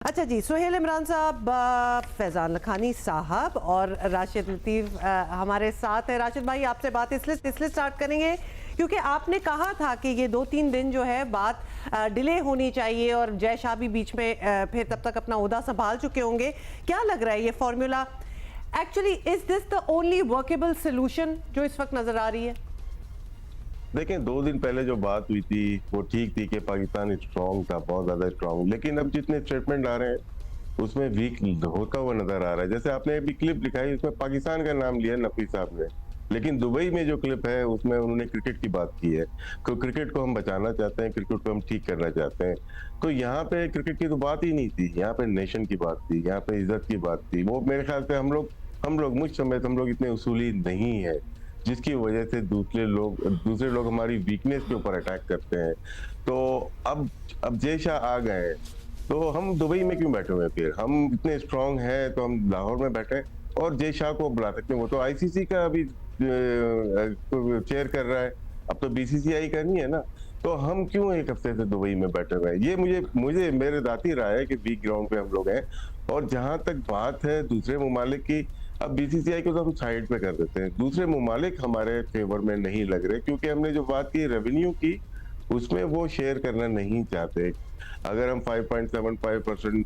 अच्छा जी, सुहेल इमरान साहब, फैजान लखानी साहब और राशिद लतीफ़ हमारे साथ हैं। राशिद भाई, आपसे बात इसलिए स्टार्ट करेंगे क्योंकि आपने कहा था कि ये 2-3 दिन जो है बात डिले होनी चाहिए और जय शाह भी बीच में फिर तब तक अपना ओहदा संभाल चुके होंगे। क्या लग रहा है ये formula actually is this the only workable solution जो इस वक्त नजर आ रही है? देखें, 2 दिन पहले जो बात हुई थी वो ठीक थी कि पाकिस्तान स्ट्रांग था, बहुत ज्यादा स्ट्रांग, लेकिन अब जितने स्टेटमेंट आ रहे हैं उसमें वीक होता हुआ नजर आ रहा है। जैसे आपने अभी क्लिप दिखाई, उसमें पाकिस्तान का नाम लिया नकवी साहब ने, लेकिन दुबई में जो क्लिप है उसमें उन्होंने क्रिकेट की बात की है कि क्रिकेट को हम बचाना चाहते हैं, क्रिकेट को हम ठीक करना चाहते हैं। तो यहाँ पे क्रिकेट की तो बात ही नहीं थी, यहाँ पे नेशन की बात थी, यहाँ पे इज्जत की बात थी। वो मेरे ख्याल से हम लोग मुझ समय हम लोग इतने उसूली नहीं है, जिसकी वजह से दूसरे लोग हमारी वीकनेस के ऊपर अटैक करते हैं। तो अब जय शाह आ गए, तो हम दुबई में क्यों बैठे हुए हैं? फिर हम इतने स्ट्रांग हैं तो हम लाहौर में बैठे और जय शाह को बुला सकते हैं। वो तो आईसीसी का अभी चेयर कर रहा है, अब तो बीसीसीआई का नहीं है ना। तो हम क्यों एक हफ्ते से दुबई में बैठे हुए हैं? ये मुझे मेरे जाती राय है कि वीक ग्राउंड पे हम लोग हैं। और जहां तक बात है दूसरे ममालिक की, अब बीसीसीआई को तो हम साइड पे कर देते हैं। दूसरे ममालिक हमारे फेवर में नहीं लग रहे, क्योंकि हमने जो बात की रेवेन्यू की उसमें वो शेयर करना नहीं चाहते। अगर हम 5.75%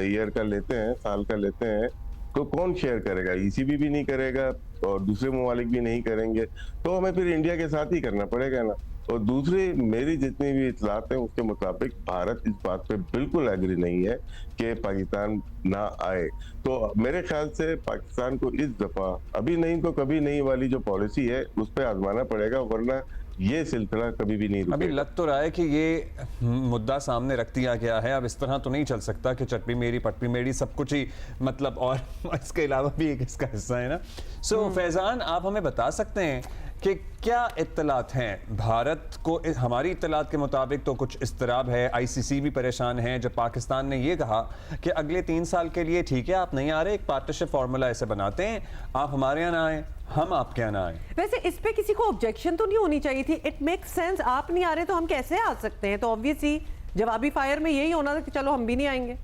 ईयर का लेते हैं, साल का लेते हैं, तो कौन शेयर करेगा? ईसीबी भी नहीं करेगा और दूसरे ममालिक भी नहीं करेंगे, तो हमें फिर इंडिया के साथ ही करना पड़ेगा ना। और दूसरी मेरी जितनी भी इतलात है उसके मुताबिक भारत इस बात पे बिल्कुल एग्री नहीं है कि पाकिस्तान ना आए। तो मेरे ख्याल से पाकिस्तान को इस दफा अभी नहीं तो कभी नहीं वाली जो पॉलिसी है उस पर आजमाना पड़ेगा, वरना ये सिलसिला कभी भी नहीं रुकेगा। अभी लग तो रहा है कि ये मुद्दा सामने रख दिया गया है, अब इस तरह तो नहीं चल सकता कि चटपी मेरी पटपी मेरी सब कुछ ही मतलब, और इसके अलावा भी एक इसका हिस्सा है ना। सो फैजान, आप हमें बता सकते हैं कि क्या इत्तलात हैं भारत को? हमारी इत्तलात के मुताबिक तो कुछ इस्तराब है, आईसीसी भी परेशान है जब पाकिस्तान ने ये कहा कि अगले 3 साल के लिए ठीक है आप नहीं आ रहे, एक पार्टनरशिप फार्मूला ऐसे बनाते हैं, आप हमारे यहाँ ना आए, हम आपके यहाँ ना आए। वैसे इस पे किसी को ऑब्जेक्शन तो नहीं होनी चाहिए थी? It makes sense. आप नहीं आ रहे तो हम कैसे आ सकते हैं? तो ऑब्वियसली जवाबी फायर में यही होना था कि चलो हम भी नहीं आएंगे।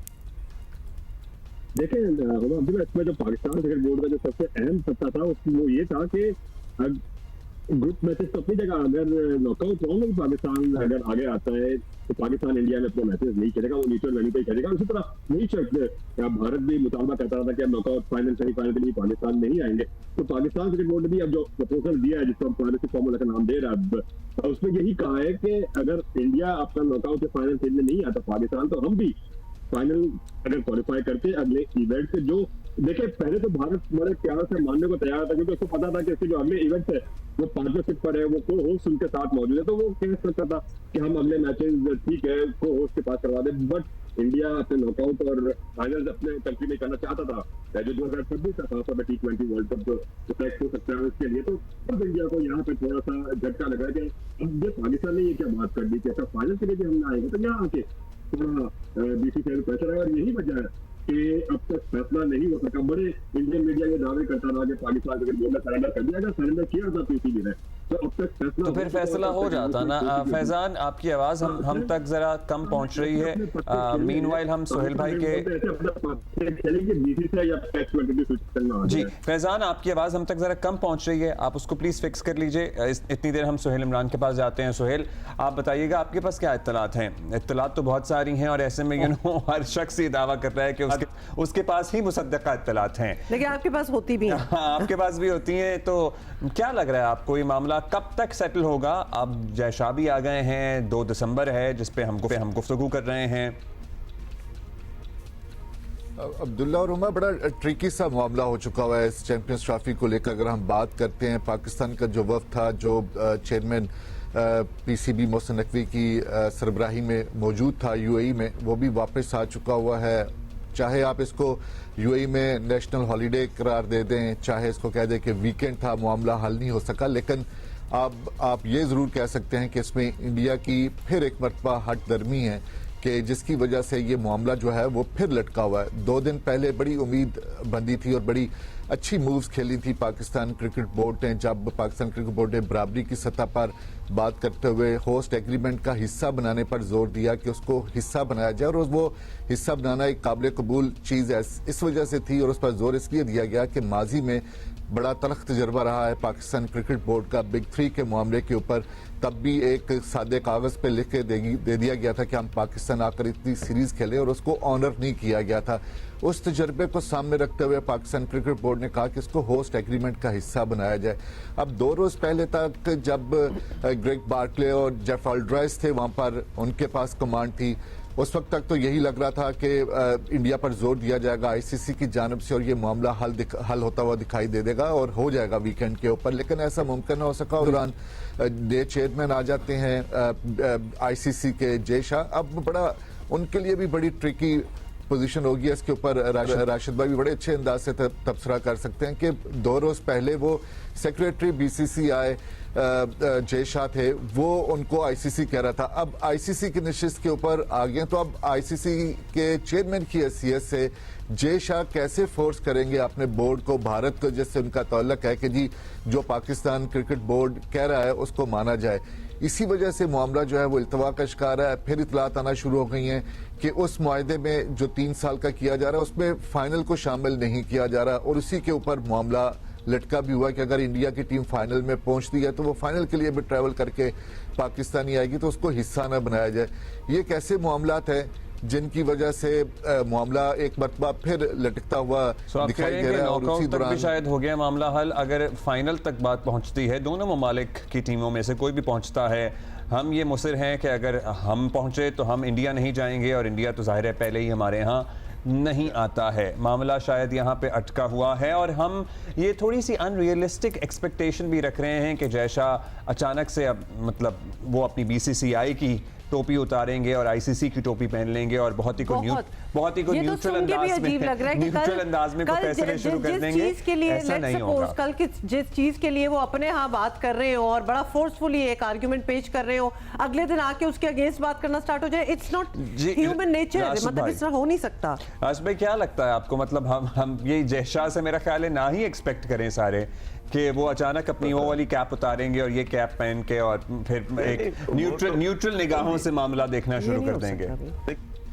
देखें, इसमें जो पाकिस्तान क्रिकेट बोर्ड का जो सबसे अहम सत्ता था वो ये था कि ग्रुप मैचेस तो अपनी जगह, अगर नॉकआउट राउंड में पाकिस्तान अगर आगे आता है तो पाकिस्तान इंडिया में अपने मैचेस नहीं खेलेगा, वो न्यूट्रल वेन्यू पे खेलेगा। उसी तरह नहीं शर्त भारत भी मुतालबा करता था कि नॉकआउट फाइनल सेमीफाइनल के लिए पाकिस्तान नहीं आएंगे। तो पाकिस्तान क्रिकेट बोर्ड ने भी अब जो प्रपोजल दिया है, जिसको हम पार्टनरशिप फार्मूला का नाम दे रहा है, उसमें यही कहा है कि अगर इंडिया अपना नॉकआउट के फाइनल खेलने नहीं आता पाकिस्तान, तो हम भी फाइनल अगर क्वालिफाई करके अगले इवेंट से जो देखिए, पहले तो भारत बड़े प्यार से मानने को तैयार था, क्योंकि उसको पता था कि इसके जो अगले इवेंट है वो पार्टनरशिप पर है, वो को होस्ट उनके साथ मौजूद है, तो वो कह सकता था कि हम अगले मैचेस ठीक है को होस्ट के पास करवा दे। बट इंडिया अपने नॉकआउट और फाइनल अपने कंट्री में करना चाहता था, जो 2026 का खासतौर पर T20 वर्ल्ड कप जो सिलेक्ट हो सकता है उसके लिए। तो अब इंडिया को यहाँ पे थोड़ा सा झटका लगा कि अब पाकिस्तान ने ये क्या बात कर दी कि ऐसा फाइनल के लिए भी हम ना आएंगे, तो यहाँ आके थोड़ा बीसीसीआई में प्रेशर है। और यही वजह है कि अब तक फैसला नहीं हो सका। बड़े इंडियन मीडिया ये दावे करता रहा कि पाकिस्तान क्रिकेट बोर्ड ने सरेंडर कर दिया, अगर सरेंडर किया था पीसीबी ने तो अब तक फैसला तो फिर फैसला हो जाता ना। फैजान, आपकी आवाज हम तक जरा कम पहुंच रही है। मीनवाइल हम सुहेल भाई के जी, फैजान आपकी आवाज हम तक जरा कम पहुंच रही है, आप उसको प्लीज फिक्स कर लीजिए। इतनी देर हम सुहेल इमरान के पास जाते हैं। सुहेल, आप बताइएगा आपके पास क्या इत्तलात हैं? इत्तलात तो बहुत सारी हैं और ऐसे में हर शख्स ये दावा कर रहा है कि उसके पास ही मुसद्दका इत्तलात हैं, लेकिन आपके पास होती भी हैं। हाँ, आपके पास भी होती हैं। तो क्या लग रहा है आपको, ये मामला कब तक सेटल होगा? अब जय शाह भी आ गए हैं, 2 दिसंबर है जिसपे हम गुफ्तगू कर रहे हैं। अब्दुल्ला और उमर, बड़ा ट्रिकी सा मामला हो चुका हुआ है इस चैंपियंस ट्रॉफी को लेकर। अगर हम बात करते हैं, पाकिस्तान का जो वफ्द था, जो चेयरमैन पीसीबी मोहसिन नकवी की सरबराही में मौजूद था यूएई में, वो भी वापस आ चुका हुआ है। चाहे आप इसको यूएई में नेशनल हॉलीडे करार दे दें, चाहे इसको कह दें कि वीकेंड था, मामला हल नहीं हो सका, लेकिन आप ये जरूर कह सकते हैं कि इसमें इंडिया की फिर एक मरतबा हट दर्मी है कि जिसकी वजह से ये मामला जो है वो फिर लटका हुआ है। 2 दिन पहले बड़ी उम्मीद बंदी थी और बड़ी अच्छी मूव्स खेली थी पाकिस्तान क्रिकेट बोर्ड ने, जब पाकिस्तान क्रिकेट बोर्ड ने बराबरी की सतह पर बात करते हुए होस्ट एग्रीमेंट का हिस्सा बनाने पर जोर दिया कि उसको हिस्सा बनाया जाए, और वो हिस्सा बनाना एक काबिल कबूल चीज़ है इस वजह से थी, और उस पर जोर इसलिए दिया गया कि माजी में बड़ा तलख तजर्बा रहा है पाकिस्तान क्रिकेट बोर्ड का बिग 3 के मामले के ऊपर। तब भी एक सादे कागज पे लिख के दे दिया गया था कि हम पाकिस्तान आकर इतनी सीरीज खेलें, और उसको ऑनर नहीं किया गया था। उस तजर्बे को सामने रखते हुए पाकिस्तान क्रिकेट बोर्ड ने कहा कि इसको होस्ट एग्रीमेंट का हिस्सा बनाया जाए। अब 2 रोज पहले तक जब ग्रेग बार्कले और जेफ अल्ड्राइस थे वहां पर, उनके पास कमांड थी, उस वक्त तक तो यही लग रहा था कि इंडिया पर जोर दिया जाएगा आईसीसी की जानिब से और ये मामला हल होता हुआ दिखाई दे देगा और हो जाएगा वीकेंड के ऊपर, लेकिन ऐसा मुमकिन न हो सका। उस दौरान डे चेयरमैन आ जाते हैं आईसीसी के जय शाह। अब बड़ा उनके लिए भी बड़ी ट्रिकी पोजीशन होगी इसके ऊपर। राशिद भाई भी बड़े अच्छे अंदाज से तबसरा कर सकते हैं कि 2 रोज पहले वो सेक्रेटरी बीसीसीआई जय शाह थे, वो उनको आईसीसी कह रहा था। अब आईसीसी की नशिस्त के ऊपर आ गए, तो अब आईसीसी के चेयरमैन की हैसियत से जय शाह कैसे फोर्स करेंगे अपने बोर्ड को, भारत को जिससे उनका ताल्लुक है कि जी जो पाकिस्तान क्रिकेट बोर्ड कह रहा है उसको माना जाए। इसी वजह से मामला जो है वो इल्तवा का शिकार है। फिर इतलात आना शुरू हो गई हैं कि उस मुआहदे में जो 3 साल का किया जा रहा है उसमें फाइनल को शामिल नहीं किया जा रहा, और उसी के ऊपर मामला लटका भी हुआ कि अगर इंडिया की टीम फाइनल में पहुंचती है तो वो फाइनल के लिए भी ट्रैवल करके पाकिस्तानी आएगी, तो उसको हिस्सा न बनाया जाए। ये कैसे मामलात हैं जिनकी वजह से मामला एक मरतबा फिर लटकता हुआ दिखाई दे रहा है, और उसी दौरान शायद हो गया मामला हल। अगर फाइनल तक बात पहुंचती है, दोनों ममालिक की टीमों में से कोई भी पहुंचता है, हम ये मुसर हैं कि अगर हम पहुंचे तो हम इंडिया नहीं जाएंगे, और इंडिया तो जाहिर है पहले ही हमारे यहाँ नहीं आता है। मामला शायद यहाँ पे अटका हुआ है, और हम ये थोड़ी सी अनरियलिस्टिक एक्सपेक्टेशन भी रख रहे हैं कि जय शाह अचानक से अब मतलब वो अपनी बीसीसीआई की टोपी उतारेंगे और आईसीसी की टोपी पहन लेंगे और बहुत ही न्यूट्रल अंदाज में फैसले शुरू कर देंगे। ऐसा नहीं होगा। कल की जिस चीज के लिए वो अपने यहाँ बात कर रहे हो और बड़ा फोर्सफुली एक आर्गुमेंट पेश कर रहे हो, अगले दिन आके उसके अगेंस्ट बात करना स्टार्ट हो जाए, इट्स नॉट ह्यूमन नेचर, मतलब इस तरह हो नहीं सकता। आज भाई क्या लगता है आपको, मतलब हम ये जय शाह से मेरा ख्याल है ना ही एक्सपेक्ट करें सारे कि वो अचानक अपनी वो वाली कैप उतारेंगे और ये कैप पहन के और फिर एक न्यूट्रल निगाहों से मामला देखना शुरू कर देंगे।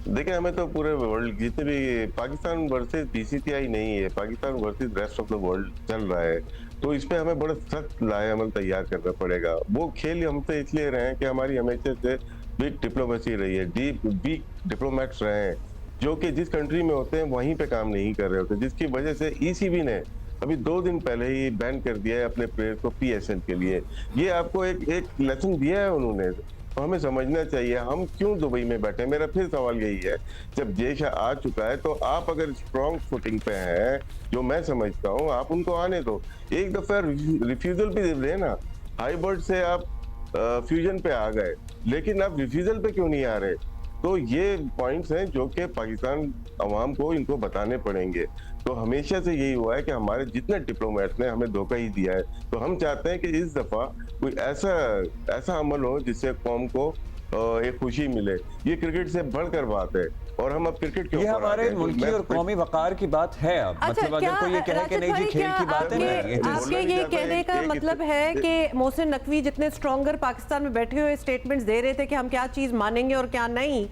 देखिए, हमें तो पूरे वर्ल्ड जितने भी पाकिस्तान वर्सेस बीसीसीआई नहीं है, Pakistan versus rest of the world चल रहा है, तो इस पे हमें बड़ा सख्त लाए अमल तैयार करना पड़ेगा। वो खेल हमसे इसलिए रहे हैं कि हमारी हमेशा से वीक डिप्लोमेसी रही है, वीक डिप्लोमेट्स रहे हैं जो कि जिस कंट्री में होते हैं वहीं पे काम नहीं कर रहे होते, जिसकी वजह से ईसीबी ने अभी 2 दिन पहले ही बैन कर दिया है अपने प्लेयर्स को पीएसएल के लिए। ये आपको एक लेसन दिया है उन्होंने, तो हमें समझना चाहिए हम क्यों दुबई में बैठे। मेरा फिर सवाल यही है, जब जय शाह आ चुका है तो आप अगर स्ट्रॉन्ग फुटिंग पे हैं, जो मैं समझता हूँ, आप उनको आने दो। एक दफा रिफ्यूजल भी दे ना, हाई बर्ड से आप फ्यूजन पे आ गए, लेकिन आप रिफ्यूजल पे क्यों नहीं आ रहे? तो ये पॉइंट्स हैं जो कि पाकिस्तान अवाम को इनको बताने पड़ेंगे। तो हमेशा से यही हुआ है कि हमारे जितने डिप्लोमेट्स ने हमें धोखा ही दिया है, तो हम चाहते हैं कि इस दफा कोई ऐसा अमल हो जिससे कौम को एक खुशी मिले। ये क्रिकेट से बढ़कर बात है, और हम अब क्रिकेट के ये हमारे मुल्की और कौमी वकार की बात है। अब अच्छा, मतलब अगर कोई ये कहे कि नहीं जी खेल की बात है, नहीं, आपके ये कहने का मतलब है कि मोहसिन नकवी जितने स्ट्रॉन्गर पाकिस्तान में बैठे हुए स्टेटमेंट्स दे रहे थे कि हम क्या चीज मानेंगे और क्या नहीं,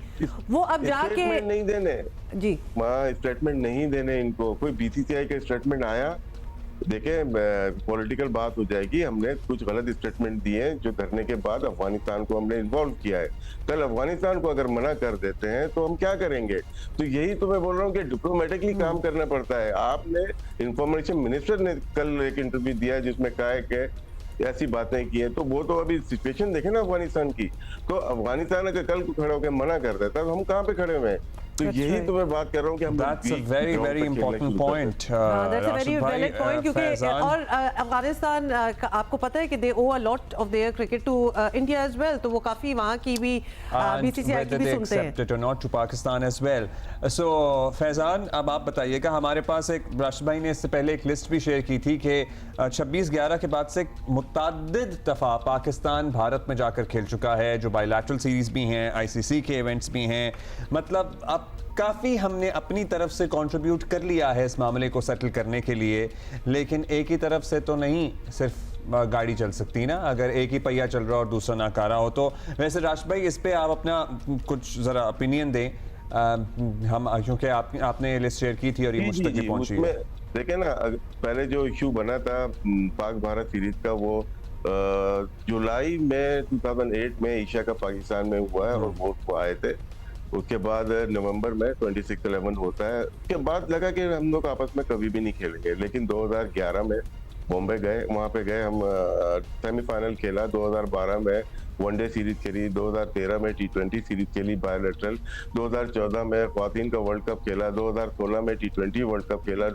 वो अब जाके नहीं देने जी स्टेटमेंट नहीं देने इनको। कोई बीसीसीआई का स्टेटमेंट आया, देखिए पॉलिटिकल बात हो जाएगी। हमने कुछ गलत स्टेटमेंट दिए हैं जो धरने के बाद अफगानिस्तान को हमने इन्वॉल्व किया है। कल अफगानिस्तान को अगर मना कर देते हैं तो हम क्या करेंगे? तो यही तो मैं बोल रहा हूँ कि डिप्लोमेटिकली काम करना पड़ता है। आपने इंफॉर्मेशन मिनिस्टर ने कल एक इंटरव्यू दिया जिसमें कहा है कि ऐसी बातें की हैं, तो वो तो अभी सिचुएशन देखे ना अफगानिस्तान की। तो अफगानिस्तान अगर कल को खड़ा होकर मना कर देता तो हम कहाँ पे खड़े हुए हैं? तो यही तो मैं बात कर रहा हूँ कि हम That's a very very important point. That's a very valid point, क्योंकि और अफगानिस्तान आपको पता है कि they owe a lot of their cricket to India as well, तो वो काफी वहाँ की भी बीसीसीआई की भी सुनते हैं। Accept it or not to Pakistan as well. So Faizan, अब आप बताइएगा, हमारे पास एक राशिद भाई ने इससे पहले एक लिस्ट भी शेयर की थी कि 26/11 के बाद से मुतअद्दिद दफा पाकिस्तान भारत में जाकर खेल चुका है, जो बायलैटरल सीरीज भी हैं, आईसीसी के इवेंट्स भी हैं। मतलब अब काफी हमने अपनी तरफ से कंट्रीब्यूट कर लिया है इस मामले को सेटल करने के लिए, लेकिन एक ही तरफ से तो नहीं सिर्फ गाड़ी चल सकती ना, अगर एक ही पहिया चल रहा और दूसरा नाकारा हो तो। वैसे राशिद भाई, इस पे आप अपना कुछ जरा ओपिनियन दें, हम क्योंकि आपने लिस्ट शेयर की थी और ये मुझ तक भी पहुंची है। देखिए ना, पहले जो इश्यू बना था पाक भारत सीरीज का, वो जुलाई में 2008 में एशिया कप पाकिस्तान में हुआ है और वोट को आए थे। उसके बाद नवंबर में 26/11 होता है। उसके बाद लगा कि हम लोग आपस में कभी भी नहीं खेलेंगे, लेकिन 2011 में बॉम्बे गए, वहां पे गए हम, सेमीफाइनल खेला। 2012 में वनडे सीरीज खेली, 2013 में T20 सीरीज खेली बायोलेटरल, 2014 में ख्वातीन का वर्ल्ड कप खेला, 2016 में T20 वर्ल्ड कप खेला,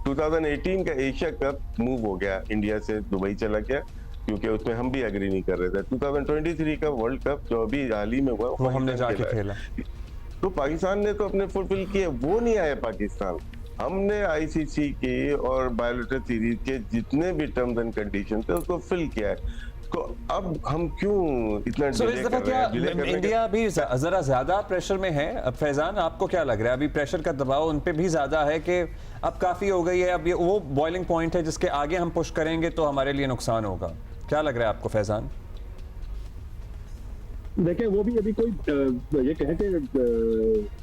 2018 का एशिया कप मूव हो गया, इंडिया से दुबई चला गया क्योंकि उसमें हम भी एग्री नहीं कर रहे थे। 2023 का वर्ल्ड कप जो अभी हाल ही में हुआ वो हमने जाके खेला, तो पाकिस्तान ने तो अपने फुलफिल किए, वो नहीं आए पाकिस्तान। हमने आईसीसी के और बायोलेटरल सीरीज के जितने भी टर्म्स एंड कंडीशन थे उसको फिल किया है। तो अब हम क्यों इतना इस दफा क्या इंडिया भी जरा ज्यादा प्रेशर में है? अब फैजान, आपको क्या लग रहा है, अभी प्रेशर का दबाव उन पे भी ज्यादा है कि अब काफी हो गई है, अब ये वो बॉइलिंग पॉइंट है जिसके आगे हम पुश करेंगे तो हमारे लिए नुकसान होगा? क्या लग रहा है आपको फैजान? देखें, वो भी अभी कोई ये कहे कि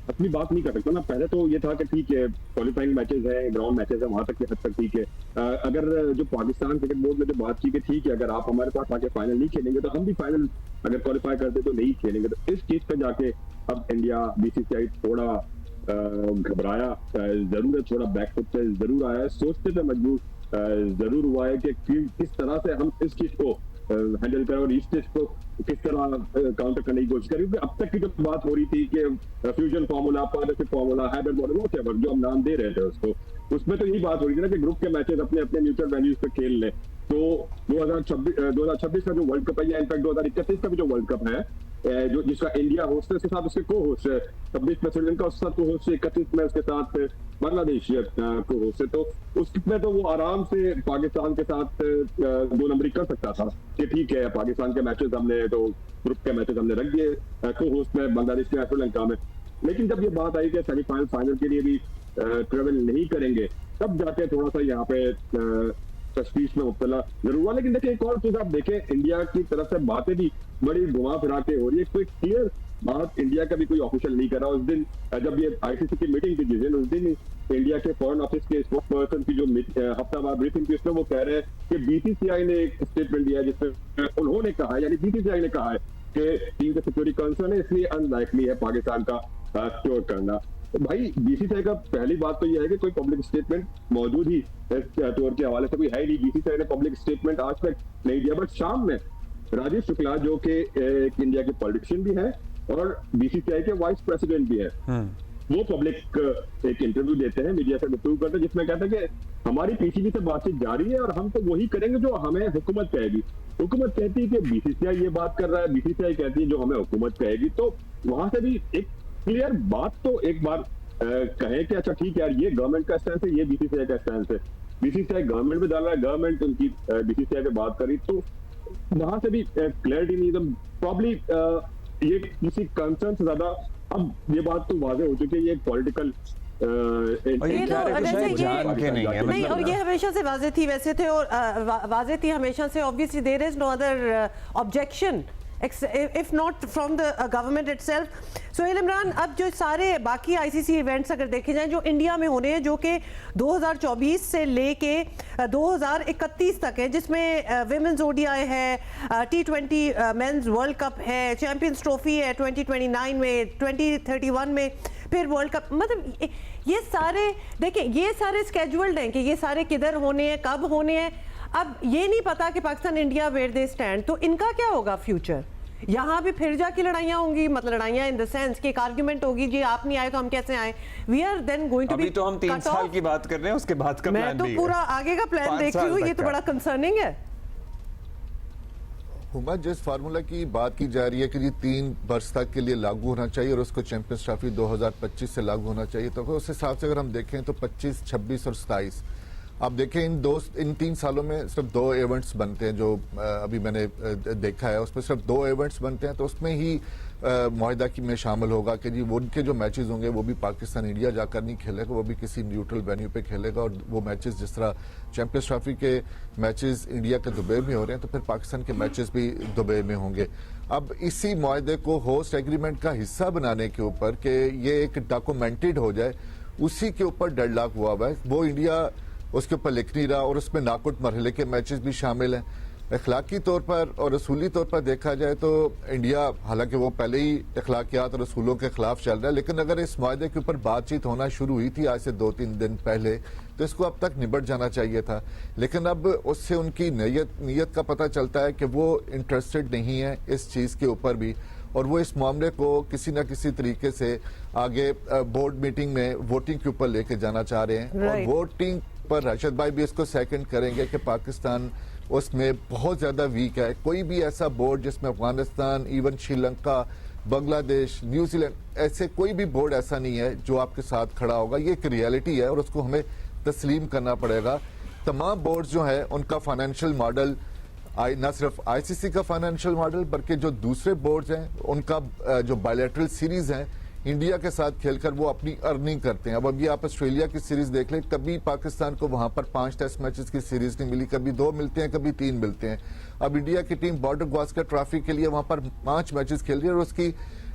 अपनी बात नहीं कर सकता ना। पहले तो ये था कि ठीक है, क्वालिफाइंग मैचेस हैं, ग्राउंड मैचेस हैं, वहां तक की हद तक ठीक है। अगर जो पाकिस्तान क्रिकेट बोर्ड ने जो बात की कि ठीक है, अगर आप हमारे पास आके फाइनल नहीं खेलेंगे तो हम भी फाइनल अगर क्वालिफाई करते तो नहीं खेलेंगे। तो इस चीज पे जाके अब इंडिया, बीसीसीआई थोड़ा घबराया जरूर है, थोड़ा बैकफुट पे जरूर आया है, सोचते पे मजबूर जरूर हुआ है कि किस तरह से हम इस चीज को हैंडल करें और इस चीज को किस तरह काउंटर करने की कोशिश करें। क्योंकि अब तक की जो बात हो रही थी कि fusion formula, partnership formula, hybrid model, जो हम नाम दे रहे थे उसको, उसमें तो यही बात हो रही थी ना कि ग्रुप के मैचेस अपने अपने न्यूट्रल वेन्यूज पे खेल लें। तो 2026 का जो वर्ल्ड कप है, या इनफैक्ट 2031 का भी जो वर्ल्ड कप है, जो जिसका इंडिया होस्ट है, उसके साथ उसके को होस्ट है 26 में श्रीलंका, उसके साथ को होस्ट है 31 में उसके साथ बांग्लादेश को होस्ट है। तो उसमें तो वो आराम से पाकिस्तान के साथ 2 नंबरी कर सकता था कि ठीक है, पाकिस्तान के मैचेस हमने तो ग्रुप के मैचेस हमने रख दिए को होस्ट में बांग्लादेश के श्रीलंका में। लेकिन जब ये बात आई कि सेमीफाइनल फाइनल के लिए भी ट्रेवल नहीं करेंगे, तब जाके थोड़ा सा यहाँ पे तशवीश में मुब्तला जरूर हुआ। लेकिन देखिए, एक और चीज आप देखें, इंडिया की तरफ से बातें भी बड़ी घुमा फिरा के हो रही है। कोई क्लियर बात इंडिया का भी कोई ऑफिशियल नहीं कर रहा। उस दिन जब ये आईसीसी की मीटिंग थी, जिस दिन, उस दिन इंडिया के फॉरेन ऑफिस के स्पोक्स पर्सन की जो हफ्तावार ब्रीफिंग थी, उसमें वो कह रहे हैं कि बीसीसीआई ने एक स्टेटमेंट दिया है जिसमें उन्होंने कहा है, यानी बीसीसीआई ने कहा है कि टीम का सिक्योरिटी कंसर्न है, इसलिए अनलाइकली है पाकिस्तान का स्कोर करना। तो भाई, बीसीसीआई का पहली बात तो यह है कि कोई पब्लिक स्टेटमेंट मौजूद ही इस टूर के हवाले से कोई है नहीं। बीसीसीआई ने पब्लिक स्टेटमेंट आज तक नहीं दिया। बट शाम में राजीव शुक्ला, जो कि एक इंडिया के पॉलिटिशियन भी है और बीसीसीआई के वाइस प्रेसिडेंट भी है, वो पब्लिक एक इंटरव्यू देते हैं, मीडिया से गुफ्तगू करते हैं, जिसमें कहते हैं कि हमारी पीसीबी से बातचीत जारी है और हम तो वही करेंगे जो हमें हुकूमत कहेगी। हुकूमत कहती है कि बीसीसीआई ये बात कर रहा है, बीसीसीआई कहती है जो हमें हुकूमत कहेगी। तो वहां से भी एक क्लियर बात तो एक बार कहें कि अच्छा ठीक है यार, ये गवर्नमेंट का स्टैंड है, ये बीसीसीआई का स्टैंड है। बीसीसीआई गवर्नमेंट में डाल रहा है, गवर्नमेंट उनकी बीसीसीआई पे बात करी, तो वहां से भी क्लैरिटी नहीं। तो प्रॉब्ली ये किसी कंसर्न से ज्यादा अब ये बात तो वाजे हो चुकी है, ये पॉलिटिकल नहीं, और ये हमेशा से वाजे थी, वैसे थे और वाजे थी हमेशा से। Obviously there is no other objection if not from the government itself. Sohail Imran, अब जो सारे बाकी आईसीसी इवेंट्स अगर देखे जाएं जो इंडिया में होने हैं, जो कि 2024 से लेके 2031 तक है, जिसमें विमेंस ओडीआई है, T20 मेंस वर्ल्ड कप है, चैंपियंस ट्रॉफी है 2029 में, 2031 में फिर वर्ल्ड कप, मतलब ये सारे देखिए, ये सारे स्केड्यूल्ड हैं कि ये सारे किधर होने हैं, कब होने हैं। अब ये नहीं पता कि Pakistan India where they stand, तो इनका क्या होगा फ्यूचर? यहाँ भी फिर जाके लड़ाइयाँ होंगी, मतलब लड़ाइयाँ इन द सेंस कि एक आर्गुमेंट होगी, जी आप नहीं आए तो हम कैसे आए। We are then going to be, अभी तो हम 3 साल की बात कर रहे हैं, उसके बाद का मैं तो पूरा आगे का प्लान देख रही हूँ, ये तो बड़ा कंसर्निंग है। हुमा, जिस फार्मूला की बात की जा रही है कि जी 3 वर्ष तक के लिए लागू होना चाहिए और उसको चैंपियंस ट्रॉफी 2025 से लागू होना चाहिए, तो उस हिसाब से अगर हम देखें तो 25, 26 और 27 आप देखें इन 3 सालों में सिर्फ 2 इवेंट्स बनते हैं जो अभी मैंने देखा है, उसमें सिर्फ 2 इवेंट्स बनते हैं, तो उसमें ही मुआहदा की में शामिल होगा कि जी वो उनके जो मैचेस होंगे वो भी पाकिस्तान इंडिया जाकर नहीं खेलेगा, वो भी किसी न्यूट्रल वेन्यू पे खेलेगा। और वो मैचेस जिस तरह चैंपियंस ट्रॉफी के मैचेस इंडिया के दुबई में हो रहे हैं, तो फिर पाकिस्तान के मैचेस भी दुबई में होंगे। अब इसी मुआहदे को होस्ट एग्रीमेंट का हिस्सा बनाने के ऊपर कि ये एक डॉक्यूमेंटेड हो जाए, उसी के ऊपर डेडलॉक हुआ है। वो इंडिया उसके ऊपर लिख नहीं रहा और उसमें नाकुट मरहले के मैचेस भी शामिल हैं। अखलाकी तौर पर और रसूली तौर पर देखा जाए तो इंडिया, हालांकि वो पहले ही अखलाकियात और रसूलों के खिलाफ चल रहा है, लेकिन अगर इस मुआहदे के ऊपर बातचीत होना शुरू हुई थी आज से 2-3 दिन पहले, तो इसको अब तक निबट जाना चाहिए था। लेकिन अब उससे उनकी नीयत का पता चलता है कि वो इंटरेस्टेड नहीं है इस चीज़ के ऊपर भी, और वो इस मामले को किसी न किसी तरीके से आगे बोर्ड मीटिंग में वोटिंग के ऊपर लेके जाना चाह रहे हैं। और वोटिंग पर राशिद भाई भी इसको सेकंड करेंगे कि पाकिस्तान उसमें बहुत ज्यादा वीक है। कोई भी ऐसा बोर्ड जिसमें अफगानिस्तान, इवन श्रीलंका, बांग्लादेश, न्यूजीलैंड, ऐसे कोई भी बोर्ड ऐसा नहीं है जो आपके साथ खड़ा होगा। ये एक रियलिटी है और उसको हमें तस्लीम करना पड़ेगा। तमाम बोर्ड जो है उनका फाइनेंशियल मॉडल, न सिर्फ आईसीसी का फाइनेंशियल मॉडल बल्कि जो दूसरे बोर्ड्स हैं उनका जो बायलैटरल सीरीज हैं इंडिया के साथ खेलकर वो अपनी अर्निंग करते हैं। अब अभी आप ऑस्ट्रेलिया की सीरीज देख लें, कभी पाकिस्तान को वहां पर 5 टेस्ट मैचेस की सीरीज नहीं मिली, कभी 2 मिलते हैं, कभी 3 मिलते हैं। अब इंडिया की टीम बॉर्डर गावस्कर ट्रॉफी के लिए वहां पर 5 मैचेस खेल रही है और उसकी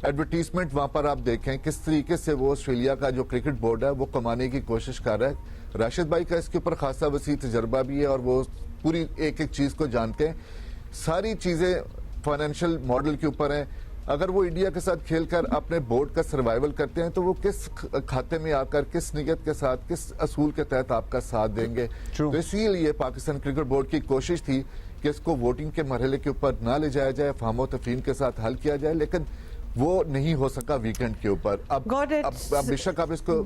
एडवर्टीजमेंट वहां पर आप देखें किस तरीके से वो ऑस्ट्रेलिया का जो क्रिकेट बोर्ड है वो कमाने की कोशिश कर रहा है। राशिद भाई का इसके ऊपर खासा वसी तजर्बा भी है और वो पूरी एक एक चीज को जानते हैं। सारी चीजें फाइनेंशियल मॉडल के ऊपर हैं। अगर वो इंडिया के साथ खेलकर अपने बोर्ड का सर्वाइवल करते हैं तो वो किस खाते में आकर, किस नीयत के साथ, किस असूल के तहत आपका साथ देंगे। तो इसीलिए पाकिस्तान क्रिकेट बोर्ड की कोशिश थी कि इसको वोटिंग के मरहले के ऊपर ना ले जाया जाए, फाहमो तफहीम के साथ हल किया जाए, लेकिन वो नहीं हो सका वीकेंड के ऊपर। अब बेशक आप इसको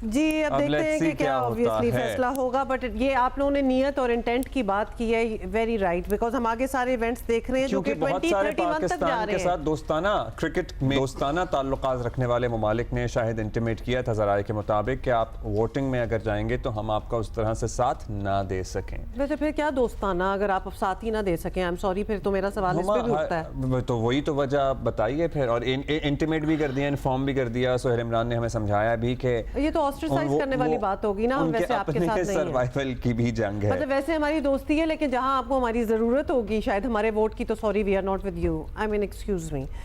जी अब देखते हैं कि क्या ऑब्वियसली फैसला होगा, बट ये आप लोगों ने नियत और इंटेंट की बात की है, वेरी राइट, बिकॉज हम आगे सारे इवेंट्स देख रहे हैं जो कि 2031 तक जा रहे हैं। के साथ दोस्ताना क्रिकेट में दोस्ताना ताल्लुकात रखने वाले ममालिक ने शायद इंटीमेट किया था ज़राए के मुताबिक कि आप वोटिंग में अगर जाएंगे तो हम आपका उस तरह से साथ ना दे सकें। वैसे फिर क्या दोस्ताना अगर आप साथ ही ना दे सकें? आई एम सॉरी, फिर तो मेरा सवाल इस पे भी उठता है। तो वही तो वजह बताइए फिर, और इंटीमेट भी कर दिया, इन्फॉर्म भी कर दिया। सोहेल इमरान ने हमें समझाया भी कि ये तो ऑस्ट्रेसाइज करने वाली बात होगी ना, हम वैसे आपके साथ नहीं है। सर्वाइवल की भी जंग है, मतलब वैसे हमारी दोस्ती है, लेकिन जहां आपको हमारी जरूरत होगी शायद हमारे वोट की, तो sorry we are not with you. I mean excuse me.